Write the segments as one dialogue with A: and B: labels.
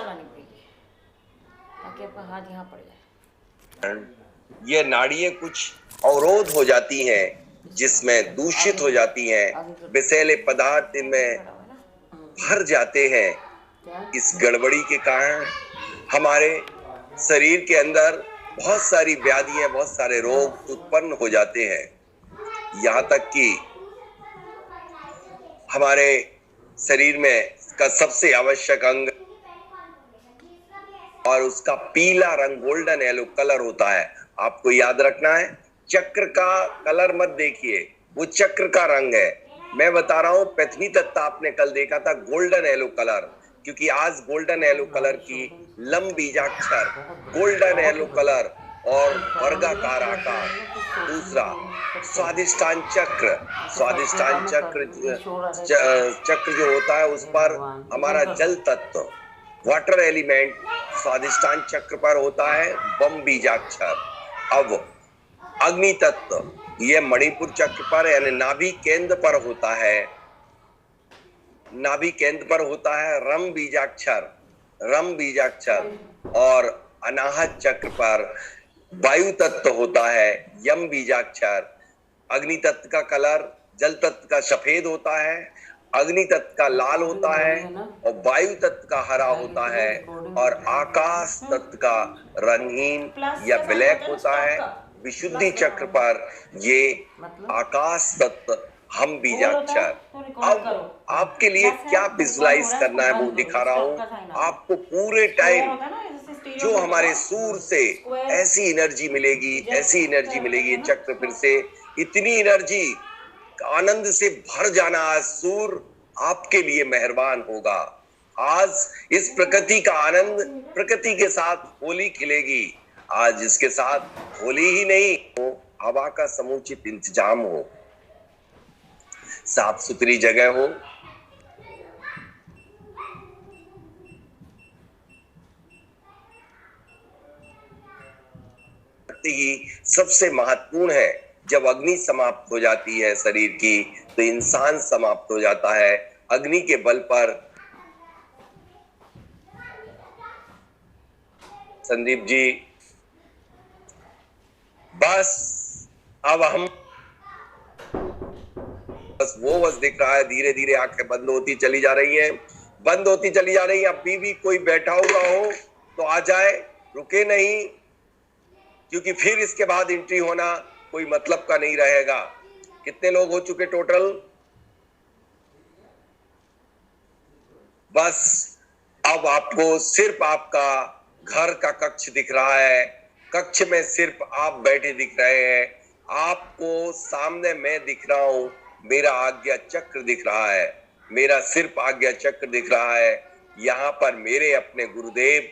A: बाहर लानी पड़ेगी ताकि आपका हाथ यहाँ पड़ जाए।
B: ये नाड़ियां कुछ अवरोध हो जाती हैं, जिसमें दूषित हो जाती हैं, विषैले पदार्थ इनमें भर जाते हैं। इस गड़बड़ी के कारण हमारे शरीर के अंदर बहुत सारी व्याधियां, बहुत सारे रोग उत्पन्न हो जाते हैं। यहाँ तक कि हमारे शरीर में का सबसे आवश्यक अंग और उसका पीला रंग, गोल्डन येलो कलर होता है। आपको याद रखना है, चक्र का कलर मत देखिए, वो चक्र का रंग है। मैं बता रहा हूं, पृथ्वी तत्व आपने कल देखा था गोल्डन येलो कलर, क्योंकि आज गोल्डन येलो कलर की लंब बीजाक्षर, गोल्डन येलो कलर और वर्गाकार आकार। दूसरा, स्वादिष्टान चक्र। स्वादिष्टान चक्र चक्र जो होता है उस पर हमारा जल तत्व, वाटर एलिमेंट स्वादिष्टान चक्र पर होता है बम बीजाक्षर। अब अग्नि तत्व ये मणिपुर चक्र पर यानी नाभि केंद्र पर होता है। नाभि केंद्र पर होता है रम बीजाक्षर, रम बीजाक्षर। और अनाहत चक्र पर वायु तत्व होता है यम बीजाक्षर। अग्नि तत्व का कलर जल तत्व का सफेद होता है, अग्नि तत्व का लाल होता है और वायु तत्व का हरा होता है, और आकाश तत्व का रंगीन या ब्लैक होता है। विशुद्धि चक्र पर ये आकाश तत्व हम बीजाक्षर। अब आपके लिए क्या विजुलाइज करना है वो दिखा रहा हूं आपको। पूरे टाइम जो हमारे सूर से ऐसी एनर्जी मिलेगी, ऐसी एनर्जी मिलेगी, चक्र फिर से इतनी एनर्जी, आनंद से भर जाना। आज सूर आपके लिए मेहरबान होगा। आज इस प्रकृति का आनंद, प्रकृति के साथ होली खिलेगी। आज इसके साथ होली ही नहीं हो, हवा का समुचित इंतजाम हो, साफ सुथरी जगह हो, ही सबसे महत्वपूर्ण है। जब अग्नि समाप्त हो जाती है शरीर की तो इंसान समाप्त हो जाता है। अग्नि के बल पर संदीप जी, बस अब हम बस दिख रहा है, धीरे धीरे आंखें बंद होती चली जा रही हैं, बंद होती चली जा रही है। अभी भी कोई बैठा हुआ हो तो आ जाए, रुके नहीं, क्योंकि फिर इसके बाद एंट्री होना कोई मतलब का नहीं रहेगा। कितने लोग हो चुके टोटल? बस अब आपको सिर्फ आपका घर का कक्ष दिख रहा है, कक्ष में सिर्फ आप बैठे दिख रहे हैं, आपको सामने मैं दिख रहा हूं, मेरा आज्ञा चक्र दिख रहा है, मेरा सिर्फ आज्ञा चक्र दिख रहा है। यहाँ पर मेरे अपने गुरुदेव,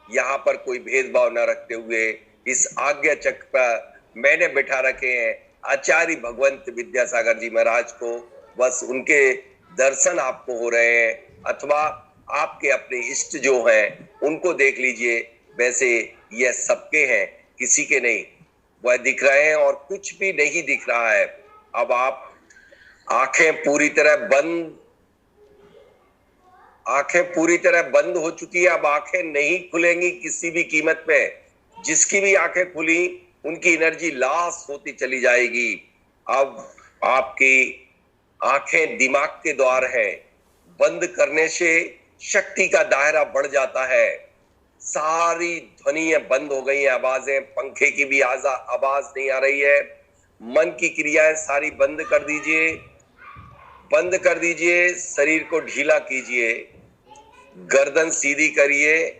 B: यहाँ पर कोई भेदभाव न रखते हुए इस आज्ञा चक्र पर मैंने बिठा रखे हैं आचार्य भगवंत विद्यासागर जी महाराज को। बस उनके दर्शन आपको हो रहे हैं, अथवा आपके अपने इष्ट जो हैं उनको देख लीजिए। वैसे यह सबके हैं, किसी के नहीं, वह दिख रहे हैं और कुछ भी नहीं दिख रहा है। अब आप आंखें पूरी तरह बंद हो चुकी है। अब आंखें नहीं खुलेंगी किसी भी कीमत पे। जिसकी भी आंखें खुली उनकी एनर्जी लॉस होती चली जाएगी। अब आपकी आंखें दिमाग के द्वार है, बंद करने से शक्ति का दायरा बढ़ जाता है। सारी ध्वनियां बंद हो गई हैं, आवाजें, पंखे की भी आवाज नहीं आ रही है। मन की क्रियाएं सारी बंद कर दीजिए, बंद कर दीजिए। शरीर को ढीला कीजिए, गर्दन सीधी करिए,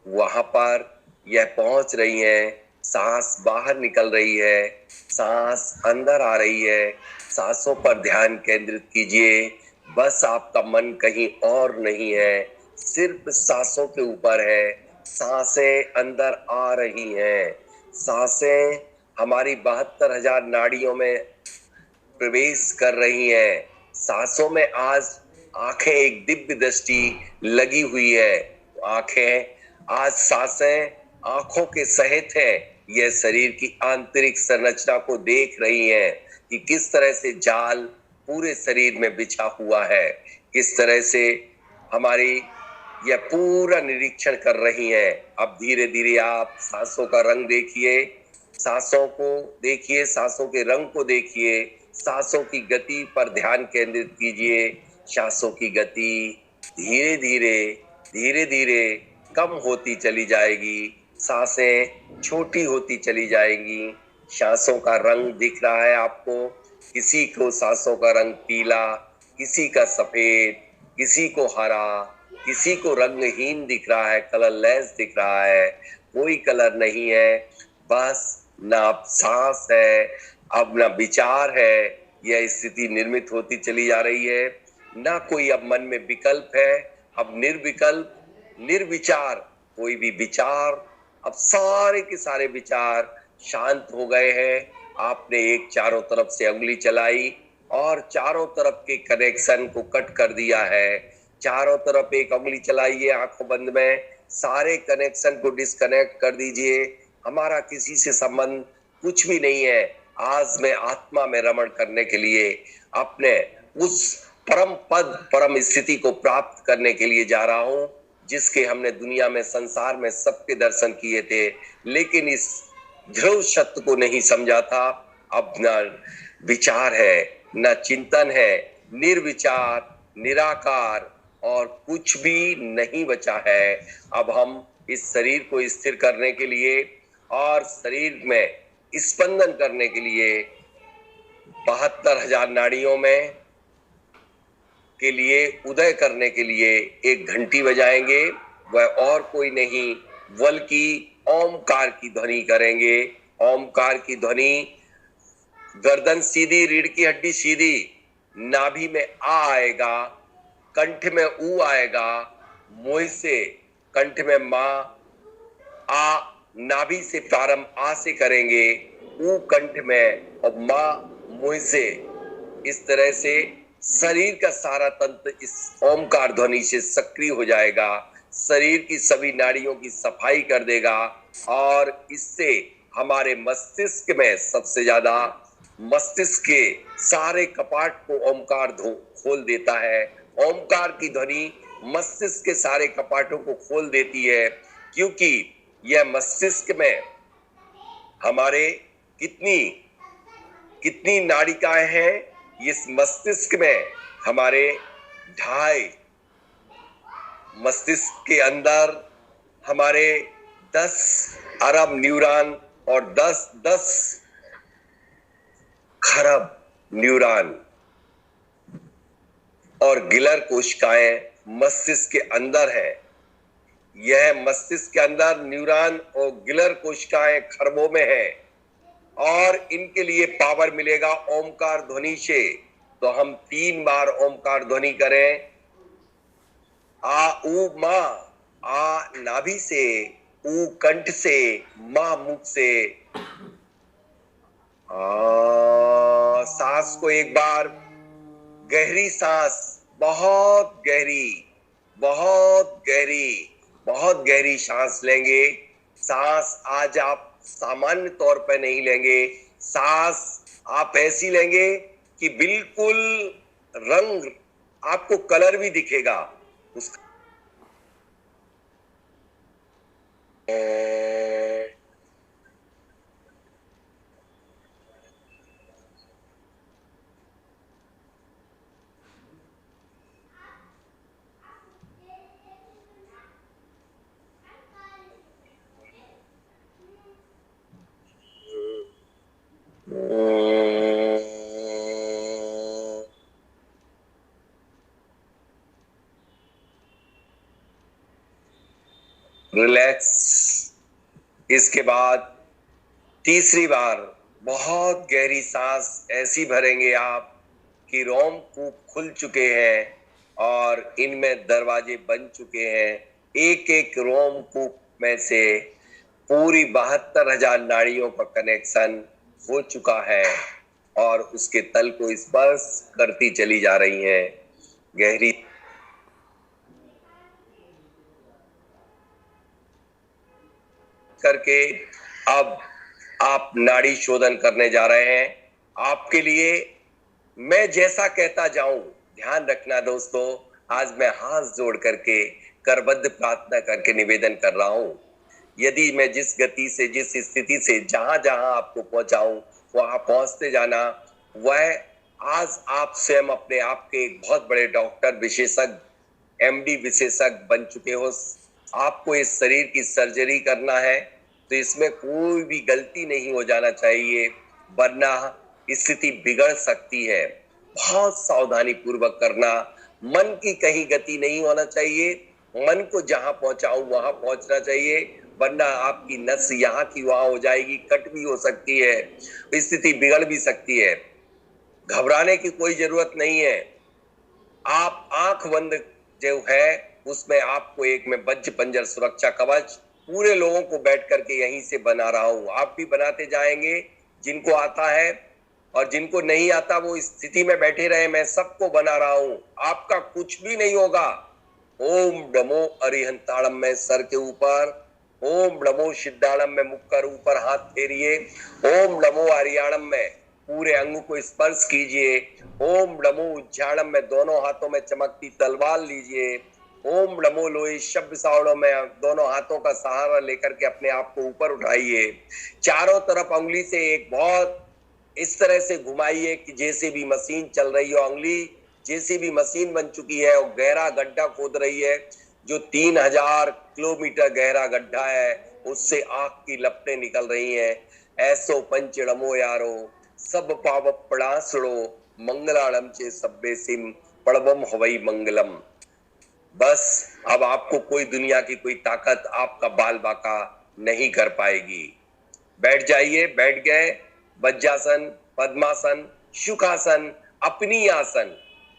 B: वहां पर यह पहुंच रही है। सांस बाहर निकल रही है, सांस अंदर आ रही है। सांसों पर ध्यान केंद्रित कीजिए। बस आपका मन कहीं और नहीं है, सिर्फ सांसों के ऊपर है। सांसें अंदर आ रही हैं, सांसें हमारी 72,000 नाड़ियों में प्रवेश कर रही हैं। सांसों में आज आंखें एक दिव्य दृष्टि लगी हुई है। आंखें आज सांसें आंखों के सहित है। यह शरीर की आंतरिक संरचना को देख रही हैं कि किस तरह से जाल पूरे शरीर में बिछा हुआ है। किस तरह से हमारी यह पूरा निरीक्षण कर रही हैं। अब धीरे धीरे आप सांसों का रंग देखिए, सांसों को देखिए, सांसों के रंग को देखिए, सांसों की गति पर ध्यान केंद्रित कीजिए। सांसों की गति धीरे धीरे धीरे धीरे कम होती चली जाएगी, सांसें छोटी होती चली जाएंगी। सांसों का रंग दिख रहा है आपको, किसी को सांसों का रंग पीला, किसी का सफेद, किसी को हरा, किसी को रंगहीन दिख रहा है, कलरलेस दिख रहा है। कोई कलर नहीं है, बस ना अब सांस है, अब ना विचार है। यह स्थिति निर्मित होती चली जा रही है। ना कोई अब मन में विकल्प है, अब निर्विकल्प निर्विचार कोई भी विचार, अब सारे के सारे विचार शांत हो गए हैं। आपने एक चारों तरफ से उंगली चलाई और चारों तरफ के कनेक्शन को कट कर दिया है। चारों तरफ एक उंगली चलाइए आंखों बंद में, सारे कनेक्शन को डिस्कनेक्ट कर दीजिए। हमारा किसी से संबंध कुछ भी नहीं है। आज मैं आत्मा में रमण करने के लिए, अपने उस परम पद परम स्थिति को प्राप्त करने के लिए जा रहा हूं, जिसके हमने दुनिया में संसार में सबके दर्शन किए थे, लेकिन इस ध्रुव सत्य को नहीं समझा था। अब न विचार है, न चिंतन है, निर्विचार निराकार और कुछ भी नहीं बचा है। अब हम इस शरीर को स्थिर करने के लिए और शरीर में स्पंदन करने के लिए 72,000 नाड़ियों में के लिए उदय करने के लिए एक घंटी बजाएंगे। वह और कोई नहीं बल्कि ओमकार की ध्वनि करेंगे। ओमकार की ध्वनि, गर्दन सीधी, रीढ़ की हड्डी सीधी, नाभि में आ आएगा, कंठ में ऊ आएगा, मुंह से कंठ में मां, आ नाभि से प्रारंभ आ से करेंगे, ऊ कंठ में और मां मुंह से। इस तरह से शरीर का सारा तंत्र इस ओमकार ध्वनि से सक्रिय हो जाएगा, शरीर की सभी नाड़ियों की सफाई कर देगा और इससे हमारे मस्तिष्क में सबसे ज्यादा, मस्तिष्क के सारे कपाट को ओमकार खोल देता है। ओमकार की ध्वनि मस्तिष्क के सारे कपाटों को खोल देती है, क्योंकि यह मस्तिष्क में हमारे कितनी कितनी नाड़िकाएं हैं। इस मस्तिष्क में हमारे 2.5, मस्तिष्क के अंदर हमारे 10 अरब न्यूरॉन और 10 खरब न्यूरॉन और गिलर कोशिकाएं मस्तिष्क के अंदर है। यह मस्तिष्क के अंदर न्यूरॉन और गिलर कोशिकाएं खरबों में है और इनके लिए पावर मिलेगा ओमकार ध्वनि से। तो हम 3 बार ओमकार ध्वनि करें। आ ऊ मा, आ नाभि से, ऊ कंठ से, मा मुख से। सांस को एक बार गहरी सांस, बहुत गहरी, बहुत गहरी, बहुत गहरी सांस लेंगे। सांस आज आप सामान्य तौर पर नहीं लेंगे, सांस आप ऐसी लेंगे कि बिल्कुल रंग, आपको कलर भी दिखेगा उसका। रिलैक्स। इसके बाद तीसरी बार बहुत गहरी सांस ऐसी भरेंगे आप कि रोमकूप खुल चुके हैं और इनमें दरवाजे बन चुके हैं। एक एक रोमकूप में से पूरी 72,000 नाड़ियों का कनेक्शन हो चुका है और उसके तल को स्पर्श करती चली जा रही हैं। गहरी करके अब आप नाड़ी शोधन करने जा रहे हैं। आपके लिए मैं जैसा कहता जाऊं। ध्यान रखना दोस्तों, आज मैं हाथ जोड़ करके करबद्ध प्रार्थना करके निवेदन कर रहा हूं, यदि मैं जिस गति से, जिस स्थिति से जहां जहां आपको पहुंचाऊं वहां पहुंचते जाना, वह आज आप स्वयं अपने आप के एक बहुत बड़े डॉक्टर विशेषज्ञ, एमडी विशेषज्ञ बन चुके हो। आपको इस शरीर की सर्जरी करना है तो इसमें कोई भी गलती नहीं हो जाना चाहिए, वरना स्थिति बिगड़ सकती है। बहुत सावधानी पूर्वक करना, मन की कहीं गति नहीं होना चाहिए, मन को जहां पहुंचाऊं वहां पहुंचना चाहिए, वरना आपकी नस यहाँ की वहां हो जाएगी, कट भी हो सकती है, स्थिति बिगड़ भी सकती है। घबराने की कोई जरूरत नहीं है। आप आंख बंद जो है उसमें आपको एक मैं वज्र पंजर सुरक्षा कवच पूरे लोगों को बैठ करके यहीं से बना रहा हूं, आप भी बनाते जाएंगे। जिनको आता है और जिनको नहीं आता वो स्थिति में बैठे रहे, मैं सबको बना रहा हूं, आपका कुछ भी नहीं होगा। ओम नमो अरिहंताड़म में सर के ऊपर, ओम नमो सिद्धाड़म में मुख कर ऊपर हाथ फेरिए, ओम नमो हरियाणम में पूरे अंग को स्पर्श कीजिए, ओम नमो उज्जाड़म में दोनों हाथों में चमकती तलवार लीजिए, ओम नमो लोहे शब्द सावड़ों में दोनों हाथों का सहारा लेकर के अपने आप को ऊपर उठाइए। चारों तरफ उंगली से एक बहुत इस तरह से घुमाइए कि जैसे भी मशीन चल रही हो, उंगली जैसी भी मशीन बन चुकी है और गहरा गड्ढा खोद रही है, जो 3000 किलोमीटर गहरा गड्ढा है उससे आग की लपटें निकल रही हैं। ऐसो पंचड़मो यारो सब पाव पड़ासड़ो मंगलाड़म चे सब्बे सिम पड़बम हवई मंगलम। बस अब आपको कोई दुनिया की कोई ताकत आपका बाल बाका नहीं कर पाएगी। बैठ जाइए, बैठ गए, वज्रासन, पद्मासन, सुखासन, अपनी आसन।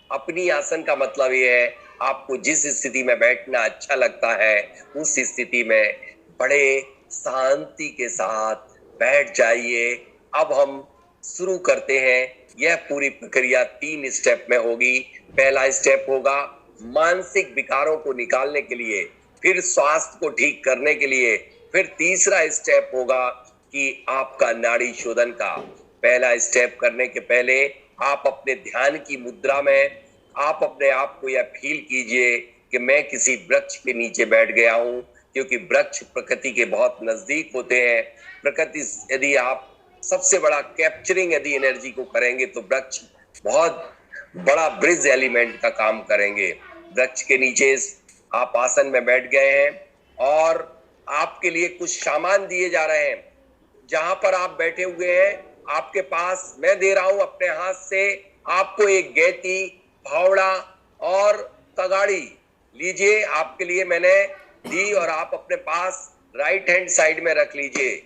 B: अपनी आसन का मतलब यह है आपको जिस स्थिति में बैठना अच्छा लगता है उस स्थिति में बड़े शांति के साथ बैठ जाइए। अब हम शुरू करते हैं। यह पूरी प्रक्रिया 3 स्टेप में होगी। पहला स्टेप होगा मानसिक विकारों को निकालने के लिए, फिर स्वास्थ्य को ठीक करने के लिए, फिर तीसरा स्टेप होगा कि आपका नाड़ी शोधन का। पहला स्टेप करने के पहले आप अपने ध्यान की मुद्रा में आप अपने आप को यह फील कीजिए कि मैं किसी वृक्ष के नीचे बैठ गया हूं, क्योंकि वृक्ष प्रकृति के बहुत नजदीक होते हैं। प्रकृति यदि आप सबसे बड़ा कैप्चरिंग यदि एनर्जी को करेंगे तो वृक्ष बहुत बड़ा ब्रिज एलिमेंट का काम करेंगे। वृक्ष के नीचे आप आसन में बैठ गए हैं और आपके लिए कुछ सामान दिए जा रहे हैं। जहां पर आप बैठे हुए हैं आपके पास मैं दे रहा हूं अपने हाथ से आपको एक गैती, फावड़ा और तगाड़ी लीजिए, आपके लिए मैंने दी और आप अपने पास राइट हैंड साइड में रख लीजिए।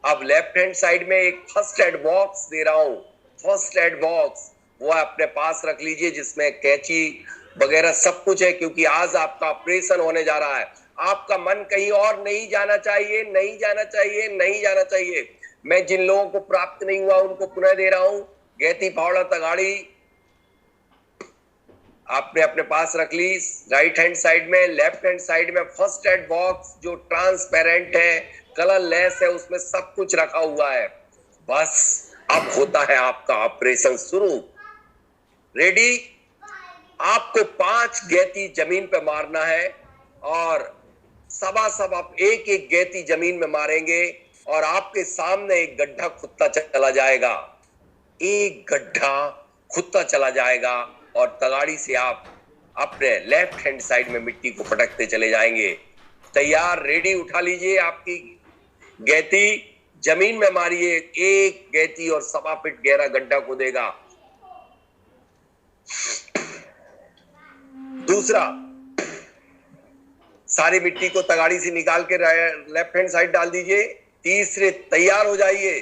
B: अब लेफ्ट हैंड साइड में एक फर्स्ट एड बॉक्स दे रहा हूं, फर्स्ट एड बॉक्स वो अपने पास रख लीजिए, जिसमें कैंची वगैरह सब कुछ है, क्योंकि आज आपका ऑपरेशन होने जा रहा है। आपका मन कहीं और नहीं जाना चाहिए, नहीं जाना चाहिए, नहीं जाना चाहिए। मैं जिन लोगों को प्राप्त नहीं हुआ उनको पुनः दे रहा हूं। गैती, फावड़ा, तगाड़ी आपने अपने पास रख ली राइट हैंड साइड में। लेफ्ट हैंड साइड में फर्स्ट एड बॉक्स जो ट्रांसपेरेंट है, कलरलेस है, उसमें सब कुछ रखा हुआ है। बस अब होता है आपका ऑपरेशन शुरू। रेडी? आपको 5 गैती जमीन पे मारना है और सब आप एक एक गैती जमीन में मारेंगे और आपके सामने एक गड्ढा खुदता चला जाएगा। एक गड्ढा खुदता चला जाएगा और तगाड़ी से आप अपने लेफ्ट हैंड साइड में मिट्टी को फटकते चले जाएंगे। तैयार? रेडी? उठा लीजिए आपकी गैती, जमीन में मारिए। एक गैती और 1.25 फीट गहरा गड्ढा खोदेगा। दूसरा, सारी मिट्टी को तगाड़ी से निकाल के लेफ्ट हैंड साइड डाल दीजिए। तीसरे, तैयार हो जाइए।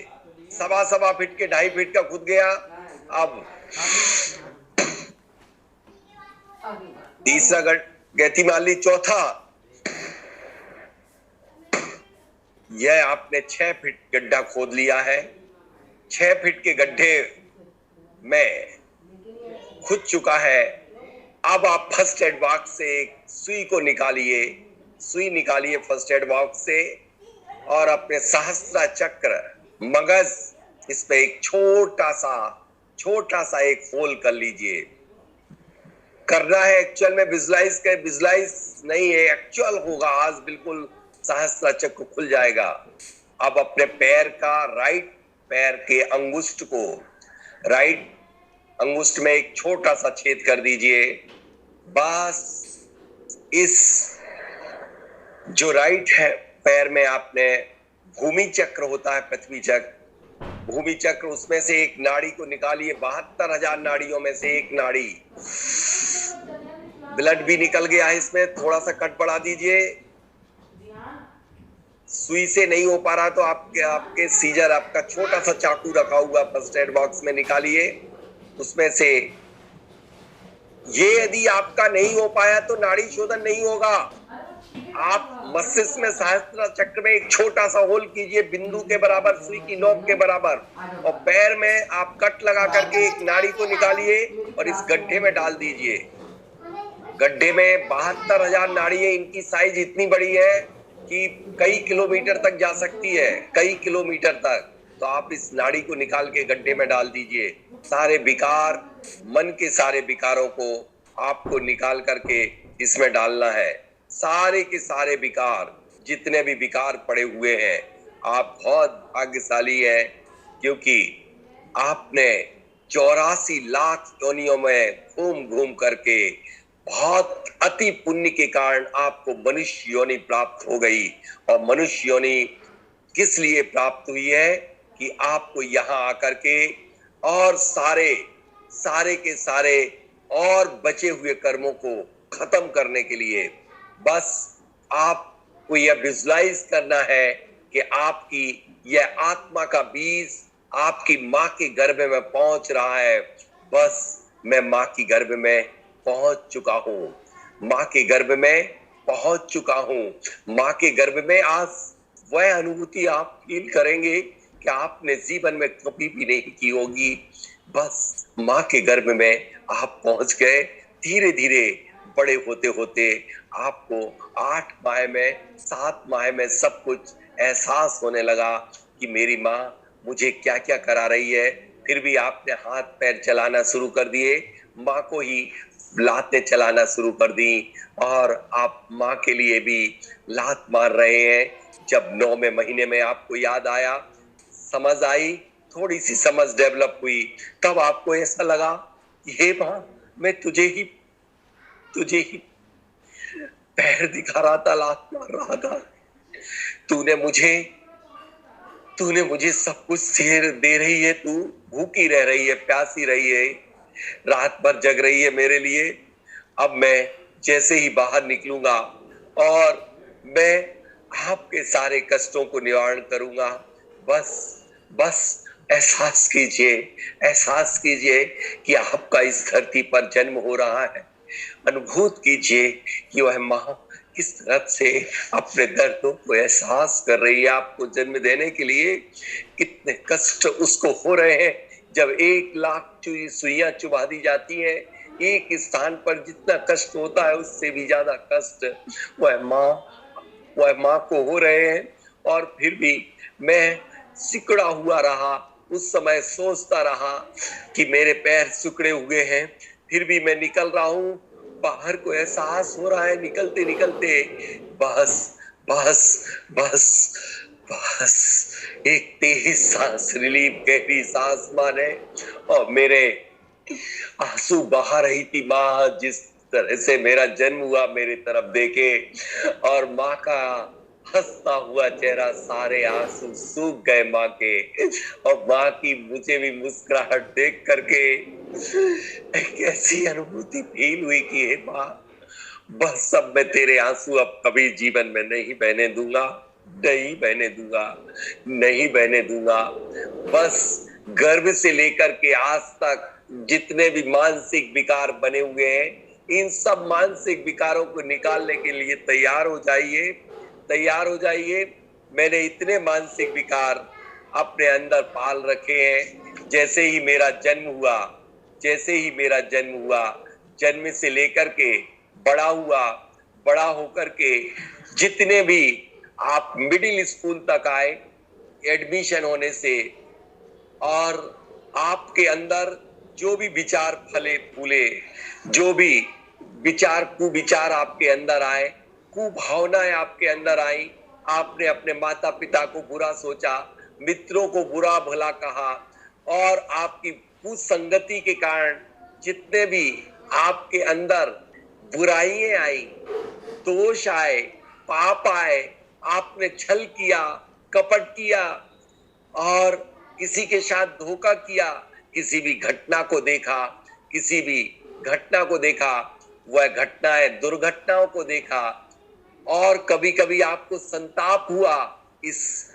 B: 1.25 फीट के 2.5 फीट का खुद गया। अब तीसरा गैती मार ली। चौथा, यह आपने 6 फीट गड्ढा खोद लिया है। 6 फीट के गड्ढे में खुद चुका है। अब आप फर्स्ट एड बॉक्स से एक सुई को निकालिए, सुई निकालिए फर्स्ट एड बॉक्स से और अपने सहस्त्र चक्र मगज इस पे एक छोटा सा छोटा सा एक होल कर लीजिए। करना है एक्चुअल में विजुलाइज कर, विजुलाइज नहीं है, एक्चुअल होगा। आज बिल्कुल सहस्त्र चक्र खुल जाएगा। अब अपने पैर का राइट पैर के अंगुष्ठ को, राइट अंगुष्ठ में एक छोटा सा छेद कर दीजिए। बस इस जो राइट है पैर में आपने भूमि चक्र होता है, पृथ्वी चक्र, भूमि चक्र, उसमें से एक नाड़ी को निकालिए। 72,000 नाड़ियों में से एक नाड़ी, ब्लड भी निकल गया है इसमें, थोड़ा सा कट बढ़ा दीजिए। सुई से नहीं हो पा रहा तो आपके सीजर, आपका छोटा सा चाकू रखा हुआ फर्स्ट एड बॉक्स में निकालिए। उसमें से ये यदि आपका नहीं हो पाया तो नाड़ी शोधन नहीं होगा। आप मस्तिष्क में सहस्त्र चक्र में एक छोटा सा होल कीजिए, बिंदु के बराबर, सुई की नोक के बराबर, और पैर में आप कट लगा करके एक नाड़ी को निकालिए और इस गड्ढे में डाल दीजिए। गड्ढे में 72,000 नाड़ी है। इनकी साइज इतनी बड़ी है कि कई किलोमीटर तक जा सकती है, कई किलोमीटर तक। तो आप इस नाड़ी को निकाल के गड्ढे में डाल दीजिए। सारे विकार, मन के सारे विकारों को आपको निकाल करके इसमें डालना है। सारे के सारे विकार, जितने भी विकार पड़े हुए हैं, आप बहुत भाग्यशाली हैं, क्योंकि आपने 84 लाख योनियों में घूम घूम करके बहुत अति पुण्य के कारण आपको मनुष्य योनि प्राप्त हो गई। और मनुष्य योनि किस लिए प्राप्त हुई है कि आपको यहाँ आकर के और सारे के सारे और बचे हुए कर्मों को खत्म करने के लिए बस आपको यह विजुलाइज करना है कि आपकी यह आत्मा का बीज आपकी माँ के गर्भ में पहुंच रहा है। बस मैं माँ की गर्भ में पहुंच चुका हूँ, माँ के गर्भ में पहुंच चुका हूँ। माँ के गर्भ में आज वह अनुभूति आप फील करेंगे कि आपने जीवन में कभी भी नहीं की होगी। बस माँ के गर्भ में आप पहुंच गए। धीरे धीरे बड़े होते होते आपको 8 माह में, 7 माह में सब कुछ एहसास होने लगा कि मेरी माँ मुझे क्या क्या करा रही है। फिर भी आपने हाथ पैर चलाना शुरू कर दिए, माँ को ही लातें चलाना शुरू कर दी, और आप माँ के लिए भी लात मार रहे हैं। जब 9वें महीने में आपको याद आया, समझ आई, थोड़ी सी समझ डेवलप हुई, तब आपको ऐसा लगा हे माँ, मैं तुझे ही पैर दिखा रहा था, लात मार रहा था। तूने मुझे सब कुछ दे रही है, तू भूखी रह रही है, प्यासी रही है, रात भर जग रही है मेरे लिए। अब मैं जैसे ही बाहर निकलूंगा और मैं आपके सारे कष्टों को निवारण करूंगा। बस एहसास कीजिए कि आपका इस धरती पर जन्म हो रहा है। अनुभूत कीजिए कि वह माँ किस तरह से अपने दर्दों को एहसास कर रही है। आपको जन्म देने के लिए कितने कष्ट उसको हो रहे हैं। जब 1 लाख सुइयां चुभा दी जाती हैं, एक स्थान पर जितना कष्ट होता है उससे भी ज्यादा कष्ट वह माँ को हो रहे हैं। और फिर भी मैं सिकुड़ा हुआ रहा। उस समय सोचता रहा कि मेरे पैर सिकुड़े हुए हैं, फिर भी मैं निकल रहा हूँ। बाहर को एहसास हो रहा है निकलते निकलते, बस एक तेज सांस, रिलीफ, गहरी सांस माने, और मेरे आंसू बहा रही थी माँ। जिस तरह से मेरा जन्म हुआ मेरी तरफ देखे, और माँ का हंसता हुआ चेहरा, सारे आंसू सूख गए माँ के, और माँ की मुझे भी मुस्कुराहट देख करके एक ऐसी अनुभूति फील हुई कि हे माँ, बस अब मैं तेरे आंसू अब कभी जीवन में नहीं बहने दूंगा। बस गर्भ से लेकर के आज तक जितने भी मानसिक विकार बने हुए हैं, इन सब मानसिक विकारों को निकालने के लिए तैयार हो जाइए। मैंने इतने मानसिक विकार अपने अंदर पाल रखे हैं। जैसे ही मेरा जन्म हुआ, जन्म से लेकर के बड़ा होकर के जितने भी आप मिडिल स्कूल तक आए, एडमिशन होने से, और आपके अंदर जो भी विचार फले फूले, जो भी विचार कुविचार आपके अंदर आए, कुभावनाएं आपके अंदर आई, आपने अपने माता पिता को बुरा सोचा, मित्रों को बुरा भला कहा, और आपकी कुसंगति के कारण जितने भी आपके अंदर बुराइयां आई, दोष आए, पाप आए, आपने छल किया, कपट किया और किसी के साथ धोखा किया, किसी भी घटना को देखा, किसी भी घटना को देखा, वह घटनाएं दुर्घटनाओं को देखा, और कभी कभी आपको संताप हुआ, इस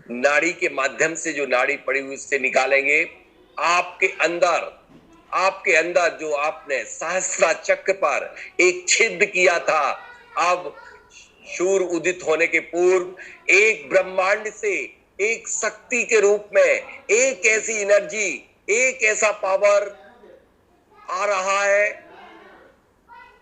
B: नाड़ी के माध्यम से जो नाड़ी पड़ी हुई उससे निकालेंगे। आपके अंदर जो आपने सहस्रा चक्र पर एक छिद्र किया था, अब सूर्य उदित होने के पूर्व एक ब्रह्मांड से एक शक्ति के रूप में एक ऐसी एनर्जी, एक ऐसा पावर आ रहा है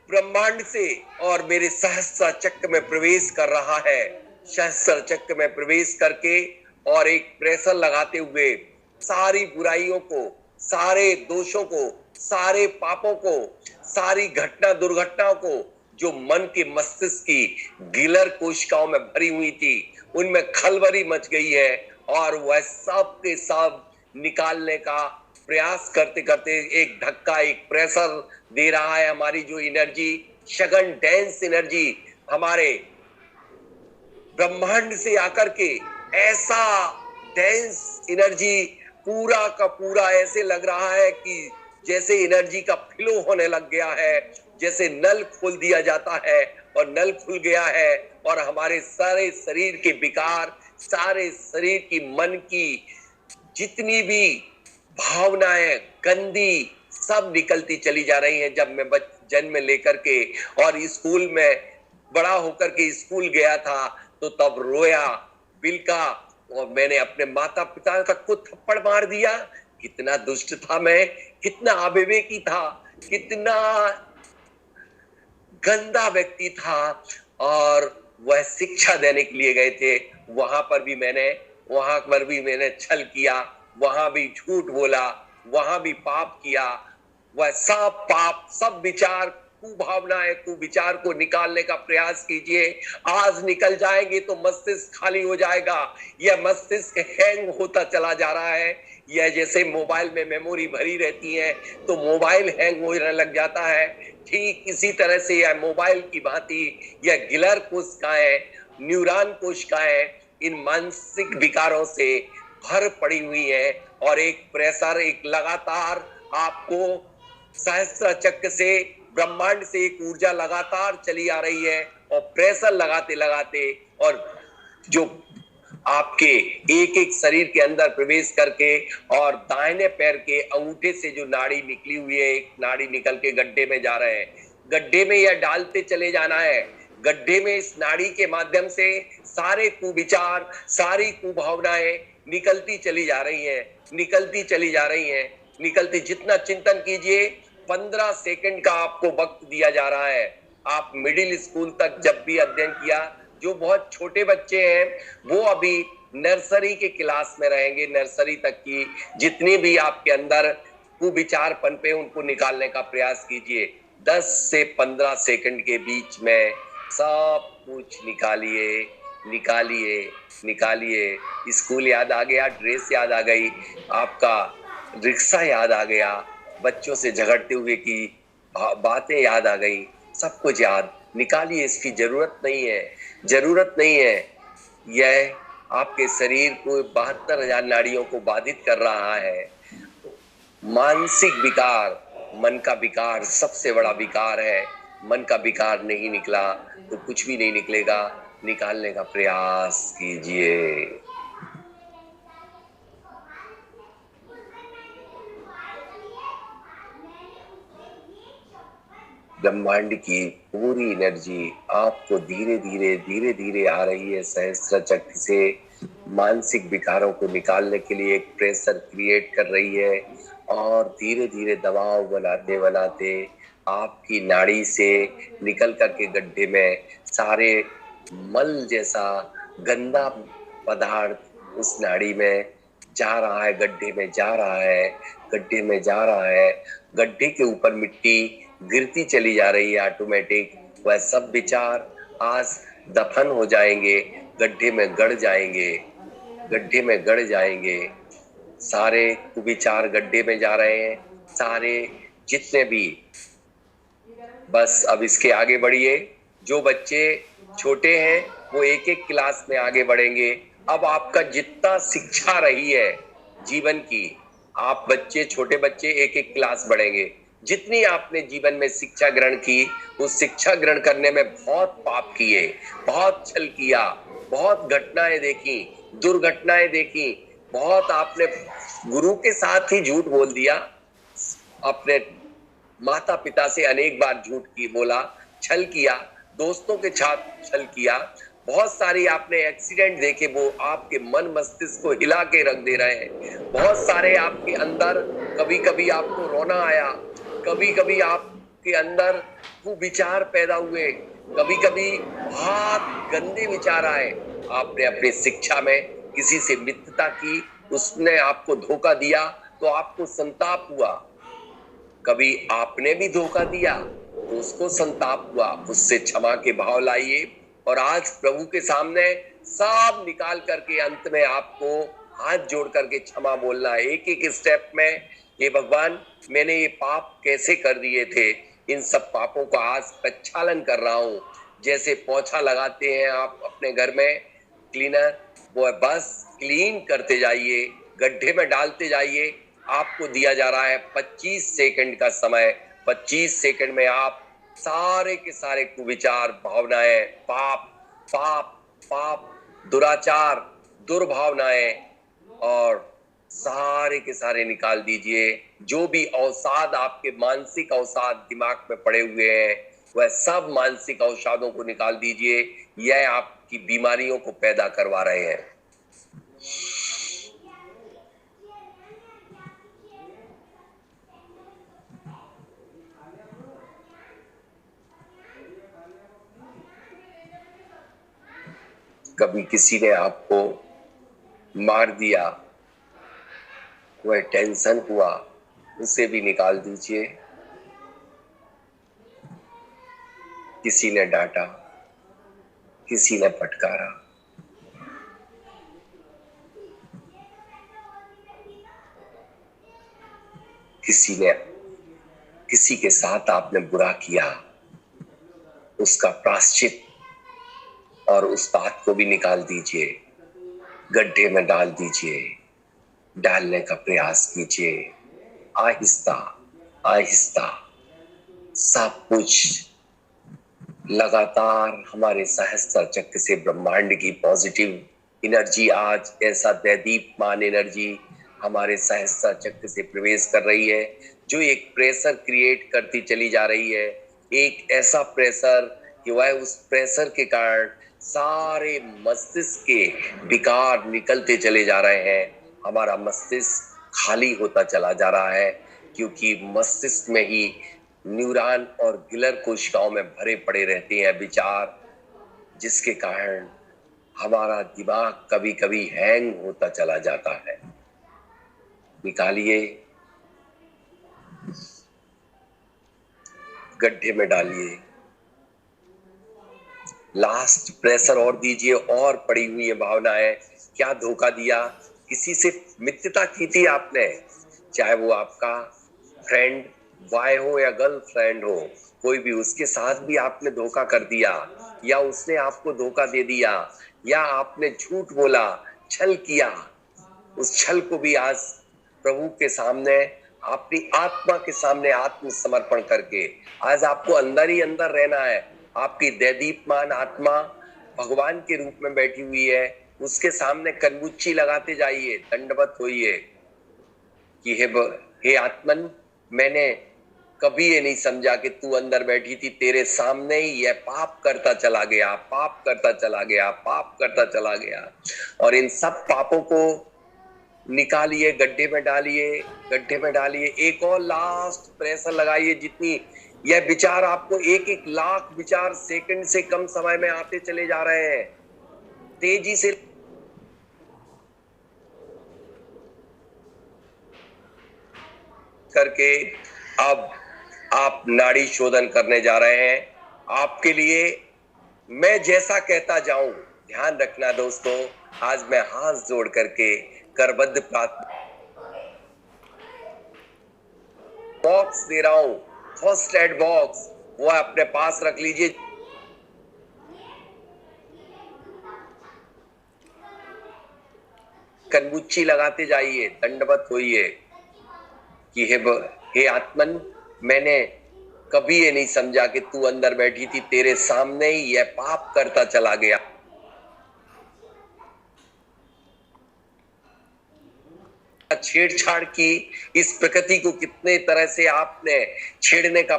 B: ब्रह्मांड से और मेरे सहस्रा चक्र में प्रवेश कर रहा है। सहस्रा चक्र में प्रवेश करके और एक प्रेशर लगाते हुए सारी बुराइयों को, सारे दोषों को, सारे पापों को, सारी घटना दुर्घटनाओं को जो मन के मस्तिष्क की गिलर कोशिकाओं में भरी हुई थी, उनमें खलबली मच गई है और वह सब के सब निकालने का प्रयास करते करते एक धक्का, एक प्रेशर दे रहा है। हमारी जो एनर्जी, सघन डेंस एनर्जी हमारे ब्रह्मांड से आकर के, ऐसा डेंस एनर्जी पूरा का पूरा ऐसे लग रहा है कि जैसे एनर्जी का फ्लो होने लग गया है, जैसे नल खोल दिया जाता है और नल खुल गया है और हमारे सारे शरीर के विकार, सारे शरीर की मन की जितनी भी भावनाएं गंदी सब निकलती चली जा रही हैं। जब मैं जन्म लेकर के और स्कूल में बड़ा होकर के स्कूल गया था तो तब रोया, बिलका और मैंने अपने माता पिता तक को थप्पड़ मार दिया। कितना दुष्ट था मैं, कितना अविवेकी था, कितना गंदा व्यक्ति था। और वह शिक्षा देने के लिए गए थे, वहां पर भी मैंने छल किया, वहां भी झूठ बोला, वहां भी पाप किया। वह सब पाप, सब विचार, कुभावनाएं, कुविचार को निकालने का प्रयास कीजिए। आज निकल जाएंगे तो मस्तिष्क खाली हो जाएगा। यह मस्तिष्क हैंग होता चला जा रहा है। यह जैसे मोबाइल में मेमोरी भरी रहती है तो मोबाइल हैंग होने लग जाता है, ठीक इसी तरह से यह मोबाइल की भांति यह गिलर कोशिकाएं, न्यूरॉन कोशिकाएं इन मानसिक विकारों से भर पड़ी हुई है और एक प्रेशर, एक लगातार आपको सहस्त्र चक्र से, ब्रह्मांड से एक ऊर्जा लगातार चली आ रही है और प्रेशर लगाते लगाते और जो आपके एक एक शरीर के अंदर प्रवेश करके और दाहिने पैर के अंगूठे से जो नाड़ी निकली हुई है, एक नाड़ी निकल के गड्ढे में जा रहे हैं। गड्ढे में यह डालते चले जाना है। गड्ढे में इस नाड़ी के माध्यम से सारे कुविचार, सारी कुभावनाएं निकलती चली जा रही हैं, निकलती चली जा रही हैं, निकलती। जितना चिंतन कीजिए, 15 सेकंड का आपको वक्त दिया जा रहा है। आप मिडिल स्कूल तक जब भी अध्ययन किया, जो बहुत छोटे बच्चे हैं वो अभी नर्सरी के क्लास में रहेंगे, नर्सरी तक की जितने भी आपके अंदर कुविचार पनपे उनको निकालने का प्रयास कीजिए। 10 से 15 सेकंड के बीच में सब कुछ निकालिए, निकालिए, निकालिए। स्कूल याद आ गया, ड्रेस याद आ गई, आपका रिक्शा याद आ गया, बच्चों से झगड़ते हुए की बातें याद आ गई, सब कुछ याद निकालिए। इसकी जरूरत नहीं है, जरूरत नहीं है। यह आपके शरीर को 72,000 नाड़ियों को बाधित कर रहा है। मानसिक विकार, मन का विकार सबसे बड़ा विकार है। मन का विकार नहीं निकला तो कुछ भी नहीं निकलेगा। निकालने का प्रयास कीजिए। ब्रह्मांड की पूरी एनर्जी आपको धीरे धीरे धीरे धीरे आ रही है। सहस्त्र चक्र से मानसिक विकारों को निकालने के लिए एक प्रेशर क्रिएट कर रही है और धीरे धीरे दबाव बनाते बनाते आपकी नाड़ी से निकल करके गड्ढे में सारे मल जैसा गंदा पदार्थ उस नाड़ी में जा रहा है, गड्ढे में जा रहा है, गड्ढे में जा रहा है, गड्ढे के ऊपर मिट्टी गिरती चली जा रही है ऑटोमेटिक। वह सब विचार आज दफन हो जाएंगे, गड्ढे में गड़ जाएंगे, गड्ढे में गड़ जाएंगे। सारे विचार गड्ढे में जा रहे हैं, सारे जितने भी। बस अब इसके आगे बढ़िए। जो बच्चे छोटे हैं वो एक एक क्लास में आगे बढ़ेंगे। अब आपका जितना शिक्षा रही है जीवन की, आप बच्चे, छोटे बच्चे एक एक क्लास बढ़ेंगे। जितनी आपने जीवन में शिक्षा ग्रहण की, उस शिक्षा ग्रहण करने में बहुत पाप किए, बहुत छल किया, बहुत घटनाएं देखी, दुर्घटनाएं देखी, बहुत आपने गुरु के साथ ही झूठ बोल दिया, अपने माता पिता से अनेक बार झूठ की बोला, छल किया, दोस्तों के साथ छल किया, बहुत सारी आपने एक्सीडेंट देखे, वो आपके मन मस्तिष्क को हिला के रख दे रहे हैं। बहुत सारे आपके अंदर कभी कभी आपको रोना आया, कभी कभी आपके अंदर वो विचार पैदा हुए, कभी कभी बहुत गंदे विचार आए। आपने अपनी शिक्षा में किसी से मित्रता की, उसने आपको धोखा दिया तो आपको संताप हुआ। कभी आपने भी धोखा दिया तो उसको संताप हुआ, उससे क्षमा के भाव लाइए। और आज प्रभु के सामने सब निकाल करके अंत में आपको हाथ जोड़ करके क्षमा बोलना है, एक एक स्टेप में। ये भगवान, मैंने ये पाप कैसे कर दिए थे, इन सब पापों का आज प्रक्षालन कर रहा हूँ। जैसे पोछा लगाते हैं आप अपने घर में, क्लीनर, वो बस क्लीन करते जाइए, गड्ढे में डालते जाइए। आपको दिया जा रहा है 25 सेकंड का समय। 25 सेकंड में आप सारे के सारे कुविचार, भावनाएं, पाप पाप पाप, दुराचार, दुर्भावनाएं और सारे के सारे निकाल दीजिए। जो भी अवसाद, आपके मानसिक अवसाद दिमाग में पड़े हुए हैं, वह सब मानसिक अवसादों को निकाल दीजिए। यह आपकी बीमारियों को पैदा करवा रहे हैं। कभी किसी ने आपको मार दिया, वह टेंशन हुआ, उसे भी निकाल दीजिए। किसी ने डांटा, किसी ने फटकारा, किसी के साथ आपने बुरा किया, उसका प्रायश्चित और उस बात को भी निकाल दीजिए, गड्ढे में डाल दीजिए, डालने का प्रयास कीजिए। आहिस्ता आहिस्ता सब कुछ लगातार हमारे सहस्त्र चक्र से ब्रह्मांड की पॉजिटिव एनर्जी, आज ऐसा दैदीप्यमान एनर्जी हमारे सहस्त्र चक्र से प्रवेश कर रही है, जो एक प्रेशर क्रिएट करती चली जा रही है। एक ऐसा प्रेशर कि वह उस प्रेशर के कारण सारे मस्तिष्क के विकार निकलते चले जा रहे हैं। हमारा मस्तिष्क खाली होता चला जा रहा है, क्योंकि मस्तिष्क में ही न्यूरॉन और गिलर कोशिकाओं में भरे पड़े रहते हैं विचार, जिसके कारण हमारा दिमाग कभी कभी हैंग होता चला जाता है। निकालिए, गड्ढे में डालिए, लास्ट प्रेशर और दीजिए। और पड़ी हुई है भावनाएं, क्या धोखा दिया, किसी से मित्रता की थी आपने, चाहे वो आपका फ्रेंड बॉय हो या गर्लफ्रेंड हो, कोई भी, उसके साथ भी आपने धोखा कर दिया, या उसने आपको धोखा दे दिया, या आपने झूठ बोला, छल किया। उस छल को भी आज प्रभु के सामने, अपनी आत्मा के सामने आत्मसमर्पण करके आज आपको अंदर ही अंदर रहना है। आपकी दैदीप्यमान आत्मा भगवान के रूप में बैठी हुई है, उसके सामने कनमुच्ची लगाते जाइए, दंडवत होइए कि हे आत्मन, मैंने कभी ये नहीं समझा कि तू अंदर बैठी थी, तेरे सामने ही यह पाप करता चला गया, पाप करता चला गया, पाप करता चला गया। और इन सब पापों को निकालिए, गड्ढे में डालिए, गड्ढे में डालिए। एक और लास्ट प्रेशर लगाइए। जितनी यह विचार आपको 1-1 लाख विचार सेकंड से कम समय में आते चले जा रहे हैं, तेजी से करके अब आप नाड़ी शोधन करने जा रहे हैं। आपके लिए मैं जैसा कहता जाऊं, ध्यान रखना दोस्तों। आज मैं हाथ जोड़ करके करबद्ध प्रार्थना बॉक्स दे रहा हूं, फर्स्ट एड बॉक्स, वो अपने पास रख लीजिए। कनमुच्ची लगाते जाइए, दंडवत होइए कि हे आत्मन, मैंने कभी ये नहीं समझा कि तू अंदर बैठी थी, तेरे सामने ही यह पाप करता चला गया। छेड़छाड़ की, इस प्रकृति को कितने तरह से आपने छेड़ने का,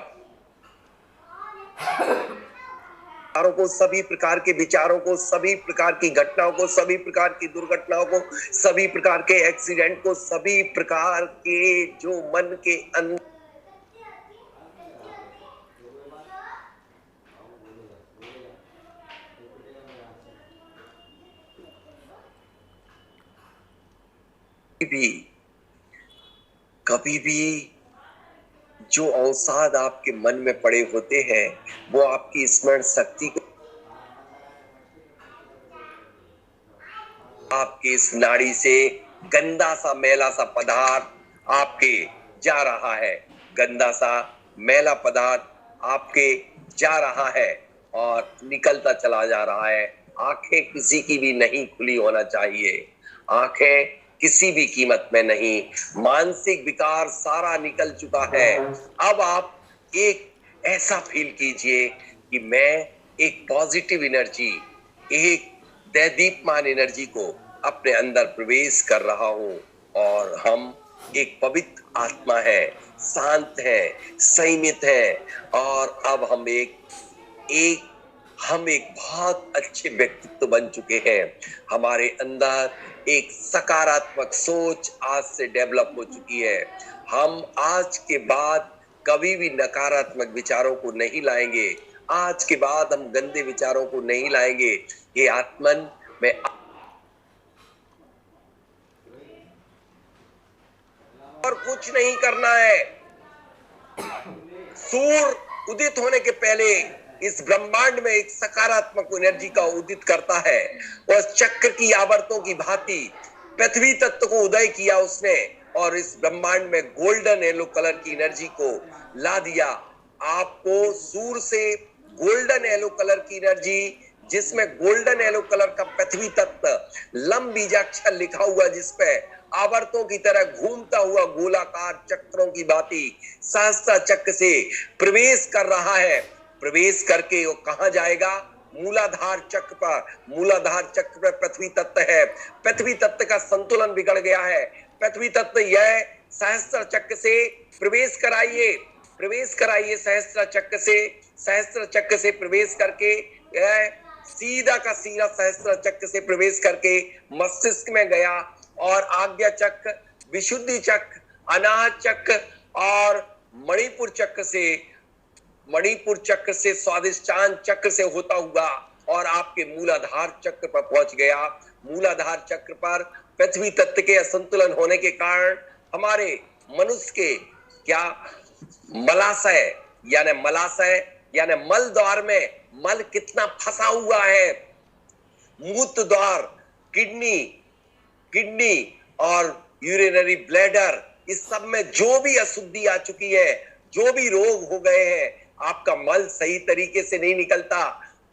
B: को सभी प्रकार के विचारों को, सभी प्रकार की घटनाओं को, सभी प्रकार की दुर्घटनाओं को, सभी प्रकार के एक्सीडेंट को, सभी प्रकार के जो मन के अंदर कभी भी जो अवसाद आपके मन में पड़े होते हैं, वो आपकी स्मरण शक्ति को, आपके इस नाड़ी से गंदा सा मैला सा पदार्थ आपके जा रहा है, गंदा सा मैला पदार्थ आपके जा रहा है और निकलता चला जा रहा है। आंखें किसी की भी नहीं खुली होना चाहिए, आंखें किसी भी कीमत में नहीं। मानसिक विकार सारा निकल चुका है। अब आप एक ऐसा फील कीजिए कि मैं एक पॉजिटिव एनर्जी, एक दैदीप्यमान एनर्जी को अपने अंदर प्रवेश कर रहा हूं और हम एक पवित्र आत्मा है, शांत है, संयमित है और अब हम एक बहुत अच्छे व्यक्तित्व बन चुके हैं। हमारे अंदर एक सकारात्मक सोच आज से डेवलप हो चुकी है। हम आज के बाद कभी भी नकारात्मक विचारों को नहीं लाएंगे, आज के बाद हम गंदे विचारों को नहीं लाएंगे। ये आत्मन में और कुछ नहीं करना है। सूर्य उदित होने के पहले इस ब्रह्मांड में एक सकारात्मक एनर्जी का उदित करता है और चक्र की आवर्तों की भांति पृथ्वी तत्व को उदय किया उसने और इस ब्रह्मांड में गोल्डन येलो कलर की एनर्जी को ला दिया। आपको सूर्य से गोल्डन येलो कलर की एनर्जी, जिसमें गोल्डन येलो कलर का पृथ्वी तत्व लम बीजाक्षर लिखा हुआ, जिसपे आवर्तों की तरह घूमता हुआ गोलाकार चक्रों की भांति सहस्त्र चक्र से प्रवेश कर रहा है। प्रवेश करके वो कहां जाएगा? मूलाधार चक्र पर। मूलाधार चक्र पर पृथ्वी तत्व है। पृथ्वी तत्व का संतुलन बिगड़ गया है। पृथ्वी तत्व यह सहस्त्र चक्र से प्रवेश कराइए, प्रवेश कराइए सहस्त्र चक्र से। सहस्त्र चक्र से प्रवेश करके यह सीधा का सीधा सहस्त्र चक्र से प्रवेश करके मस्तिष्क में गया और आज्ञा चक्र, विशुद्धि चक्र, अनाहत चक्र और मणिपुर चक्र से स्वादिष्टान चक्र से होता हुआ और आपके मूलाधार चक्र पर पहुंच गया। मूलाधार चक्र पर पृथ्वी तत्व के असंतुलन होने के कारण हमारे मनुष्य के क्या मलाशय यानी मल द्वार में मल कितना फंसा हुआ है। मूत्र द्वार, किडनी और यूरिनरी ब्लैडर, इस सब में जो भी अशुद्धि आ चुकी है, जो भी रोग हो गए हैं, आपका मल सही तरीके से नहीं निकलता,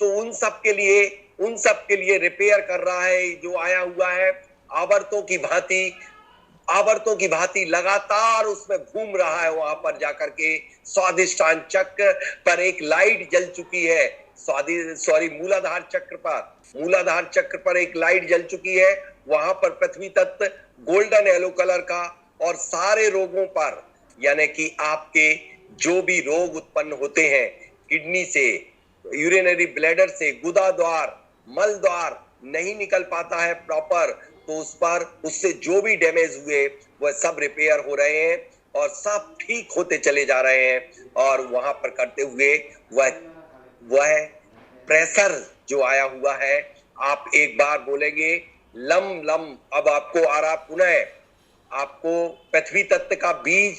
B: तो उन सब के लिए रिपेयर कर रहा है जो आया हुआ है। आवर्तों की भांति लगातार उसमें घूम रहा है। वहां पर जाकर के स्वादिष्टान चक्र पर एक लाइट जल चुकी है। मूलाधार चक्र पर एक लाइट जल चुकी है। वहां पर पृथ्वी तत्व गोल्डन येलो कलर का और सारे रोगों पर, यानी कि आपके जो भी रोग उत्पन्न होते हैं किडनी से, यूरिनरी ब्लैडर से, गुदा द्वार, मल द्वार नहीं निकल पाता है प्रॉपर, तो उस पर उससे जो भी डैमेज हुए वह सब रिपेयर हो रहे हैं और सब ठीक होते चले जा रहे हैं। और वहां पर करते हुए वह प्रेशर जो आया हुआ है, आप एक बार बोलेंगे लम लम, अब आपको आ रहा पुनः, आपको पृथ्वी तत्व का बीज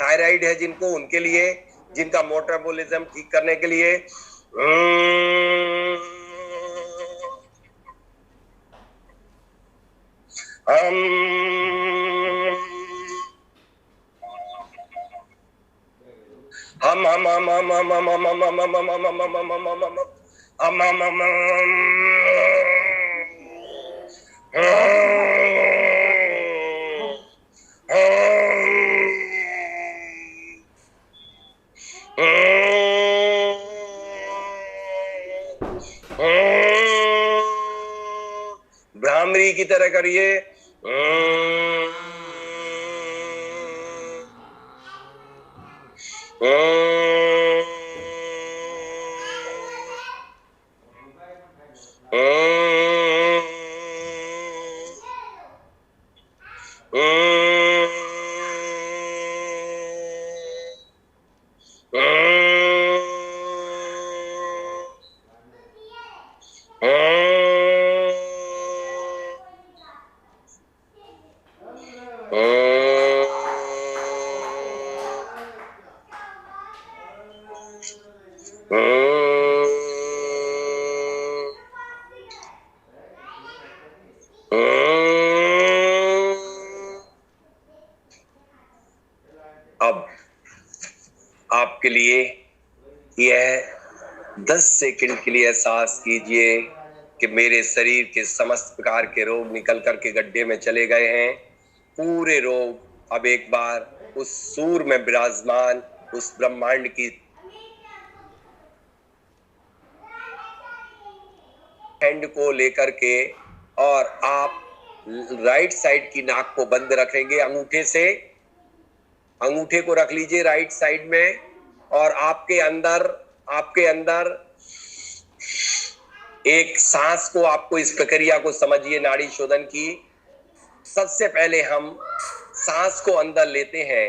B: थायराइड है जिनको, उनके लिए, जिनका मेटाबॉलिज्म ठीक करने के लिए भ्रामरी की तरह करिए। अब आपके लिए यह 10 सेकंड के लिए एहसास कीजिए कि मेरे शरीर के समस्त प्रकार के रोग निकल करके गड्ढे में चले गए हैं। पूरे रोग अब एक बार उस सूर में विराजमान उस ब्रह्मांड की हैंड को लेकर के, और आप राइट साइड की नाक को बंद रखेंगे अंगूठे से। अंगूठे को रख लीजिए राइट साइड में, और आपके अंदर एक सांस को, आपको इस प्रक्रिया को समझिए नाड़ी शोधन की। सबसे पहले हम सांस को अंदर लेते हैं,